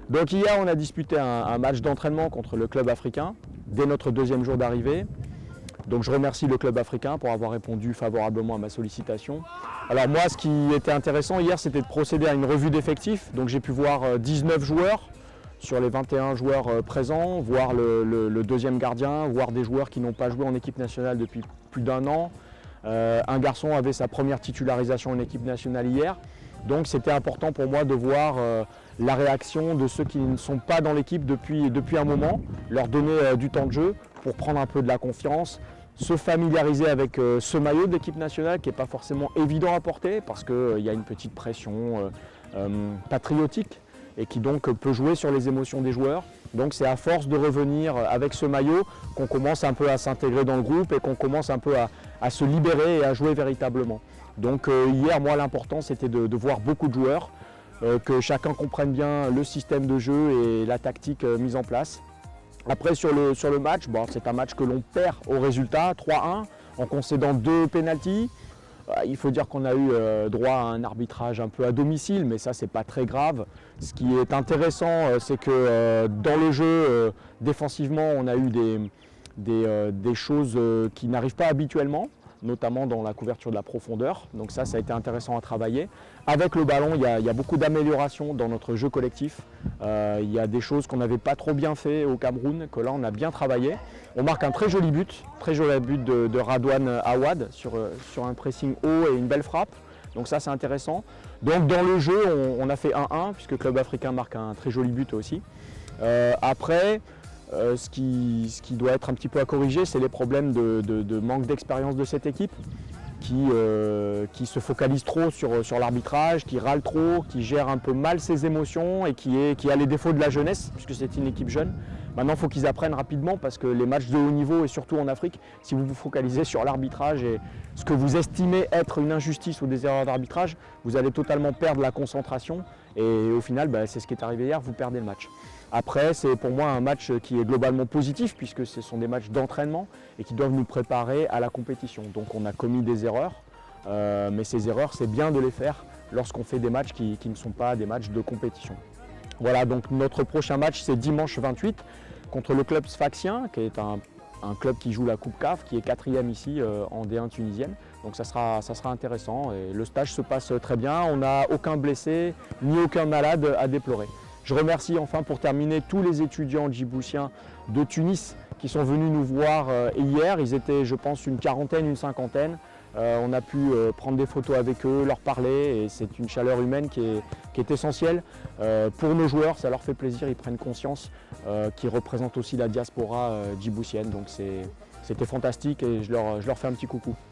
Donc hier, on a disputé un match d'entraînement contre le club africain, dès notre deuxième jour d'arrivée. Donc je remercie le club africain pour avoir répondu favorablement à ma sollicitation. Alors moi, ce qui était intéressant hier, c'était de procéder à une revue d'effectifs. Donc j'ai pu voir 19 joueurs sur les 21 joueurs présents, voir le deuxième gardien, voir des joueurs qui n'ont pas joué en équipe nationale depuis plus d'un an. Un garçon avait sa première titularisation en équipe nationale hier. Donc c'était important pour moi de voir la réaction de ceux qui ne sont pas dans l'équipe depuis un moment, leur donner du temps de jeu pour prendre un peu de la confiance, se familiariser avec ce maillot d'équipe nationale qui n'est pas forcément évident à porter parce qu'il y a une petite pression patriotique et qui donc peut jouer sur les émotions des joueurs. Donc c'est à force de revenir avec ce maillot qu'on commence un peu à s'intégrer dans le groupe et qu'on commence un peu à se libérer et à jouer véritablement. Donc hier, moi, l'important c'était de voir beaucoup de joueurs, que chacun comprenne bien le système de jeu et la tactique mise en place. Après sur le match, bon, c'est un match que l'on perd au résultat, 3-1, en concédant 2 pénaltys. Il faut dire qu'on a eu droit à un arbitrage un peu à domicile, mais ça c'est pas très grave. Ce qui est intéressant, c'est que dans le jeu, défensivement, on a eu des choses qui n'arrivent pas habituellement, notamment dans la couverture de la profondeur. Donc ça a été intéressant à travailler. Avec le ballon, il y a beaucoup d'améliorations dans notre jeu collectif. Il y a des choses qu'on n'avait pas trop bien fait au Cameroun, que là on a bien travaillé. On marque un très joli but de Radouane Awad sur un pressing haut et une belle frappe. Donc ça c'est intéressant. Donc dans le jeu, on a fait 1-1 puisque Club Africain marque un très joli but aussi. Après, ce qui doit être un petit peu à corriger, c'est les problèmes de manque d'expérience de cette équipe qui se focalise trop sur l'arbitrage, qui râle trop, qui gère un peu mal ses émotions et qui a les défauts de la jeunesse, puisque c'est une équipe jeune. Maintenant, il faut qu'ils apprennent rapidement parce que les matchs de haut niveau, et surtout en Afrique, si vous vous focalisez sur l'arbitrage et ce que vous estimez être une injustice ou des erreurs d'arbitrage, vous allez totalement perdre la concentration et au final, c'est ce qui est arrivé hier, vous perdez le match. Après, c'est pour moi un match qui est globalement positif puisque ce sont des matchs d'entraînement et qui doivent nous préparer à la compétition. Donc on a commis des erreurs, mais ces erreurs, c'est bien de les faire lorsqu'on fait des matchs qui ne sont pas des matchs de compétition. Voilà, donc notre prochain match, c'est dimanche 28 contre le club Sfaxien, qui est un club qui joue la Coupe CAF, qui est 4e ici en D1 tunisienne. Donc ça sera intéressant et le stage se passe très bien. On n'a aucun blessé ni aucun malade à déplorer. Je remercie enfin pour terminer tous les étudiants djiboutiens de Tunis qui sont venus nous voir hier. Ils étaient, je pense, une quarantaine, une cinquantaine. On a pu prendre des photos avec eux, leur parler et c'est une chaleur humaine qui est essentielle. Pour nos joueurs, ça leur fait plaisir, ils prennent conscience qu'ils représentent aussi la diaspora djiboutienne. Donc c'était fantastique et je leur fais un petit coucou.